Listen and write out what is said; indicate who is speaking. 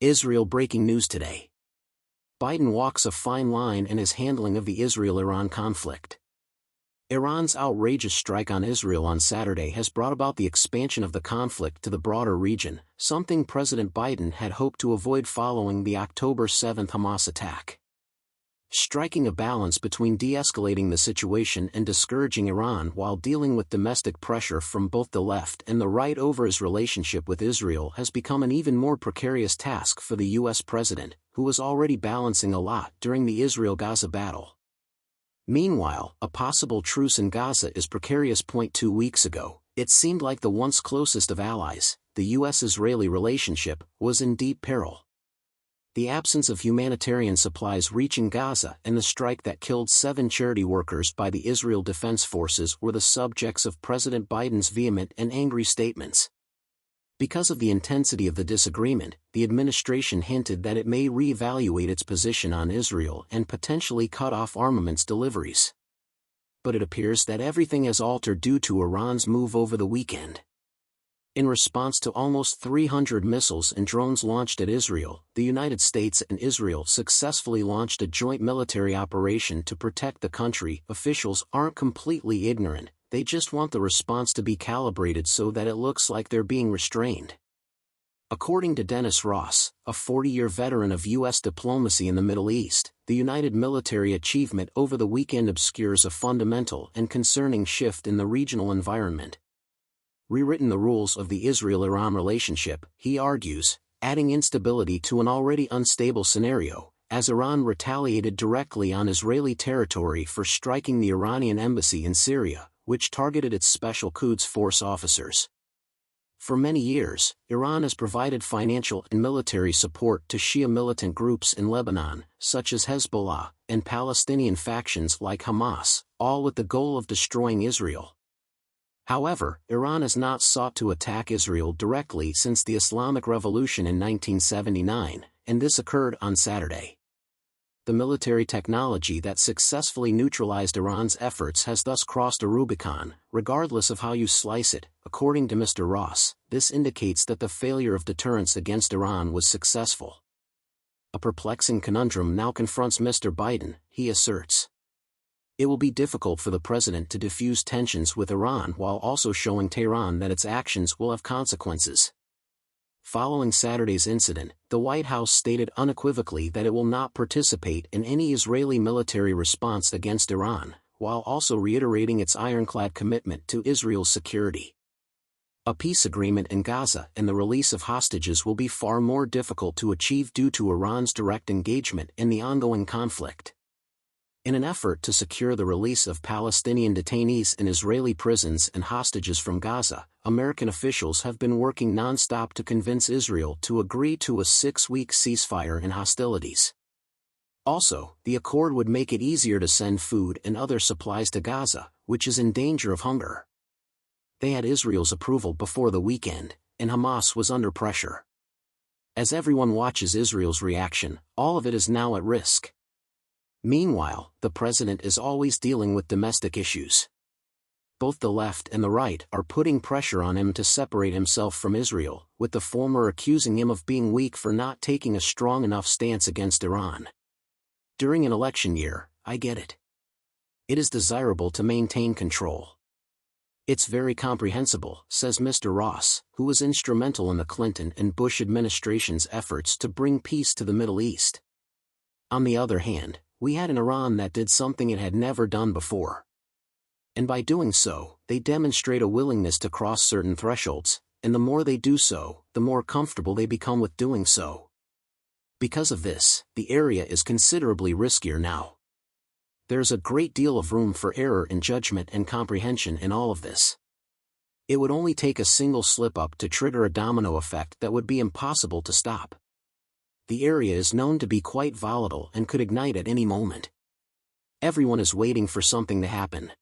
Speaker 1: Israel breaking news today. Biden walks a fine line in his handling of the Israel-Iran conflict. Iran's outrageous strike on Israel on Saturday has brought about the expansion of the conflict to the broader region, something President Biden had hoped to avoid following the October 7 Hamas attack. Striking a balance between de-escalating the situation and discouraging Iran while dealing with domestic pressure from both the left and the right over his relationship with Israel has become an even more precarious task for the U.S. president, who was already balancing a lot during the Israel-Gaza battle. Meanwhile, a possible truce in Gaza is precarious. 2 weeks ago, it seemed like the once closest of allies, the U.S.-Israeli relationship, was in deep peril. The absence of humanitarian supplies reaching Gaza and the strike that killed 7 charity workers by the Israel Defense Forces were the subjects of President Biden's vehement and angry statements. Because of the intensity of the disagreement, the administration hinted that it may reevaluate its position on Israel and potentially cut off armaments deliveries. But it appears that everything has altered due to Iran's move over the weekend. In response to almost 300 missiles and drones launched at Israel, the United States and Israel successfully launched a joint military operation to protect the country. Officials aren't completely ignorant, they just want the response to be calibrated so that it looks like they're being restrained. According to Dennis Ross, a 40-year veteran of U.S. diplomacy in the Middle East, the United military achievement over the weekend obscures a fundamental and concerning shift in the regional environment. Rewritten the rules of the Israel-Iran relationship, he argues, adding instability to an already unstable scenario, as Iran retaliated directly on Israeli territory for striking the Iranian embassy in Syria, which targeted its Special Quds Force officers. For many years, Iran has provided financial and military support to Shia militant groups in Lebanon, such as Hezbollah, and Palestinian factions like Hamas, all with the goal of destroying Israel. However, Iran has not sought to attack Israel directly since the Islamic Revolution in 1979, and this occurred on Saturday. The military technology that successfully neutralized Iran's efforts has thus crossed a Rubicon, regardless of how you slice it. According to Mr. Ross, this indicates that the failure of deterrence against Iran was successful. A perplexing conundrum now confronts Mr. Biden, he asserts. It will be difficult for the president to diffuse tensions with Iran while also showing Tehran that its actions will have consequences. Following Saturday's incident, the White House stated unequivocally that it will not participate in any Israeli military response against Iran, while also reiterating its ironclad commitment to Israel's security. A peace agreement in Gaza and the release of hostages will be far more difficult to achieve due to Iran's direct engagement in the ongoing conflict. In an effort to secure the release of Palestinian detainees in Israeli prisons and hostages from Gaza, American officials have been working non-stop to convince Israel to agree to a 6-week ceasefire in hostilities. Also, the accord would make it easier to send food and other supplies to Gaza, which is in danger of hunger. They had Israel's approval before the weekend, and Hamas was under pressure. As everyone watches Israel's reaction, all of it is now at risk. Meanwhile, the president is always dealing with domestic issues. Both the left and the right are putting pressure on him to separate himself from Israel, with the former accusing him of being weak for not taking a strong enough stance against Iran. During an election year, I get it. It is desirable to maintain control. It's very comprehensible, says Mr. Ross, who was instrumental in the Clinton and Bush administration's efforts to bring peace to the Middle East. On the other hand, we had an Iran that did something it had never done before. And by doing so, they demonstrate a willingness to cross certain thresholds, and the more they do so, the more comfortable they become with doing so. Because of this, the area is considerably riskier now. There's a great deal of room for error in judgment and comprehension in all of this. It would only take a single slip-up to trigger a domino effect that would be impossible to stop. The area is known to be quite volatile and could ignite at any moment. Everyone is waiting for something to happen.